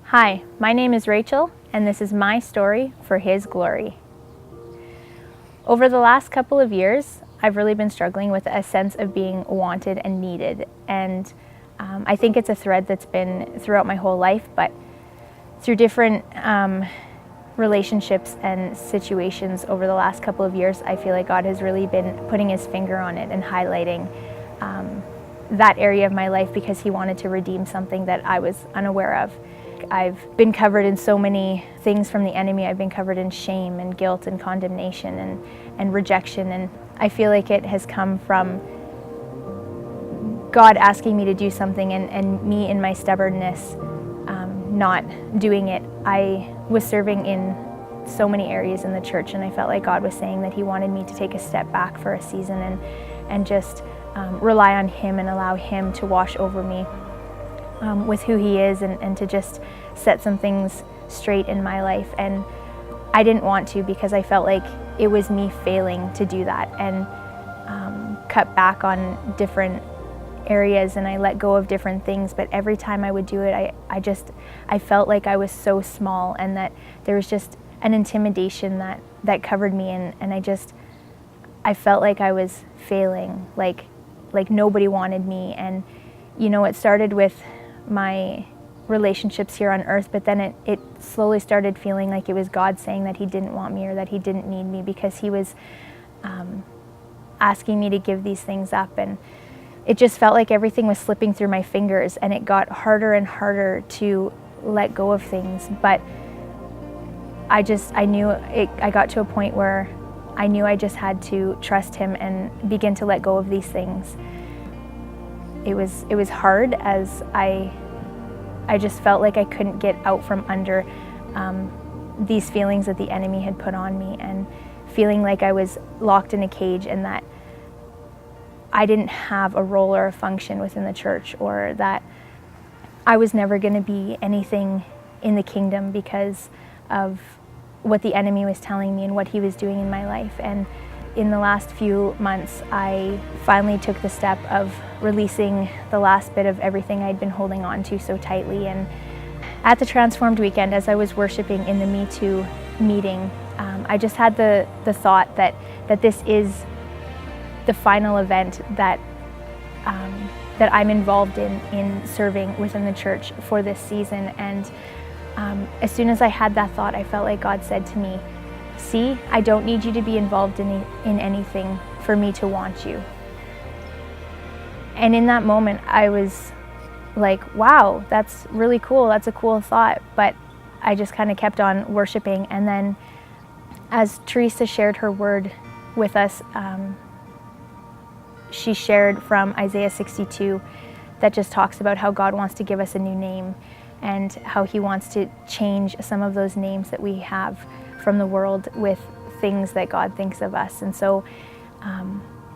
Hi, my name is Rachel, and this is my story for His glory. Over the last couple of years, I've really been struggling with a sense of being wanted and needed, and I think it's a thread that's been throughout my whole life, but through different relationships and situations over the last couple of years, I feel like God has really been putting His finger on it and highlighting that area of my life because He wanted to redeem something that I was unaware of. I've been covered in so many things from the enemy. I've been covered in shame and guilt and condemnation and rejection, and I feel like it has come from God asking me to do something and me in my stubbornness not doing it. I was serving in so many areas in the church, and I felt like God was saying that He wanted me to take a step back for a season and just rely on Him and allow Him to wash over me with who He is and to just set some things straight in my life. And I didn't want to because I felt like it was me failing to do that and cut back on different areas, and I let go of different things. But every time I would do it, I felt like I was so small and that there was just an intimidation that covered me, and I felt like I was failing, like nobody wanted me. And it started with my relationships here on earth, but then it slowly started feeling like it was God saying that He didn't want me or that He didn't need me because He was asking me to give these things up. And it just felt like everything was slipping through my fingers, and it got harder and harder to let go of things. But I got to a point where I knew I just had to trust Him and begin to let go of these things. It was hard, as I just felt like I couldn't get out from under these feelings that the enemy had put on me, and feeling like I was locked in a cage and that I didn't have a role or a function within the church, or that I was never going to be anything in the kingdom because of what the enemy was telling me and what he was doing in my life. And in the last few months, I finally took the step of releasing the last bit of everything I'd been holding on to so tightly. And at the Transformed weekend, as I was worshiping in the Me Too meeting, I just had the thought that this is the final event that I'm involved in serving within the church for this season. And as soon as I had that thought, I felt like God said to me, "See, I don't need you to be involved in anything for me to want you." And in that moment, I was like, wow, that's really cool. That's a cool thought. But I just kind of kept on worshiping. And then as Teresa shared her word with us, she shared from Isaiah 62 that just talks about how God wants to give us a new name and how He wants to change some of those names that we have from the world with things that God thinks of us. And so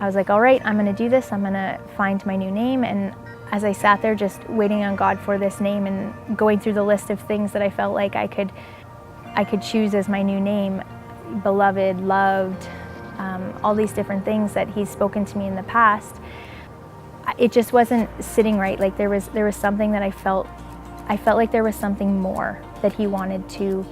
I was like, all right, I'm going to do this. I'm going to find my new name. And as I sat there just waiting on God for this name and going through the list of things that I felt like I could choose as my new name, beloved, loved, all these different things that He's spoken to me in the past, it just wasn't sitting right. Like there was something that I felt like there was something more that He wanted to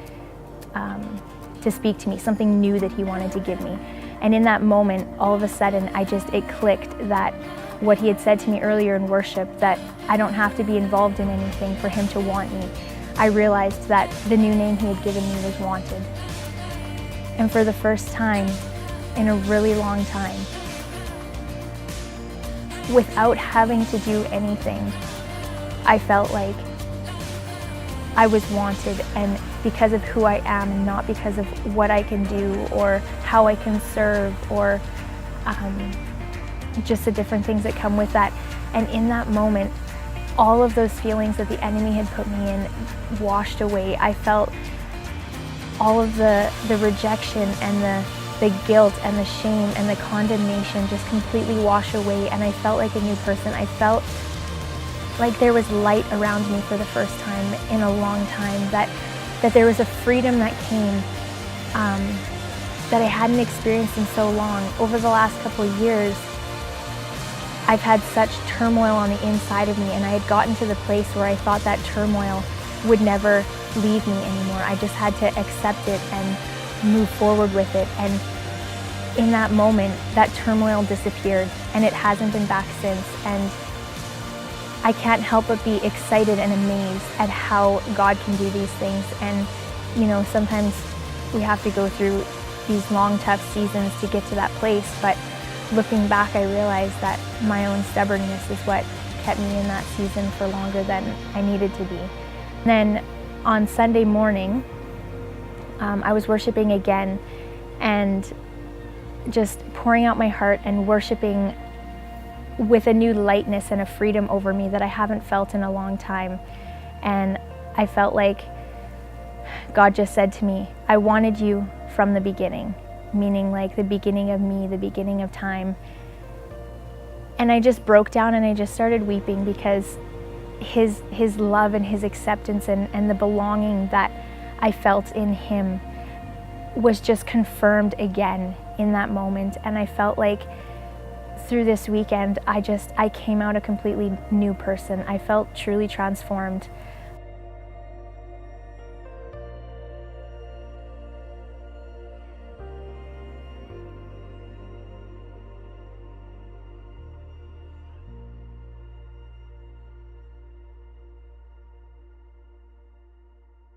speak to me, something new that He wanted to give me. And in that moment, all of a sudden, it clicked that what He had said to me earlier in worship, that I don't have to be involved in anything for Him to want me. I realized that the new name He had given me was wanted. And for the first time in a really long time, without having to do anything, I felt like I was wanted, and because of who I am, and not because of what I can do or how I can serve or just the different things that come with that. And in that moment, all of those feelings that the enemy had put me in washed away. I felt all of the rejection and the guilt and the shame and the condemnation just completely wash away, and I felt like a new person. I felt like there was light around me for the first time in a long time, that there was a freedom that came that I hadn't experienced in so long. Over the last couple of years, I've had such turmoil on the inside of me, and I had gotten to the place where I thought that turmoil would never leave me anymore. I just had to accept it and move forward with it. And in that moment, that turmoil disappeared, and it hasn't been back since. And I can't help but be excited and amazed at how God can do these things. And, sometimes we have to go through these long, tough seasons to get to that place. But looking back, I realized that my own stubbornness is what kept me in that season for longer than I needed to be. Then on Sunday morning, I was worshiping again and just pouring out my heart and worshiping with a new lightness and a freedom over me that I haven't felt in a long time. And I felt like God just said to me, I wanted you from the beginning, meaning like the beginning of me, the beginning of time. And I just broke down and I just started weeping because his love and his acceptance and the belonging that I felt in him was just confirmed again in that moment. And I felt like through this weekend, I came out a completely new person. I felt truly transformed.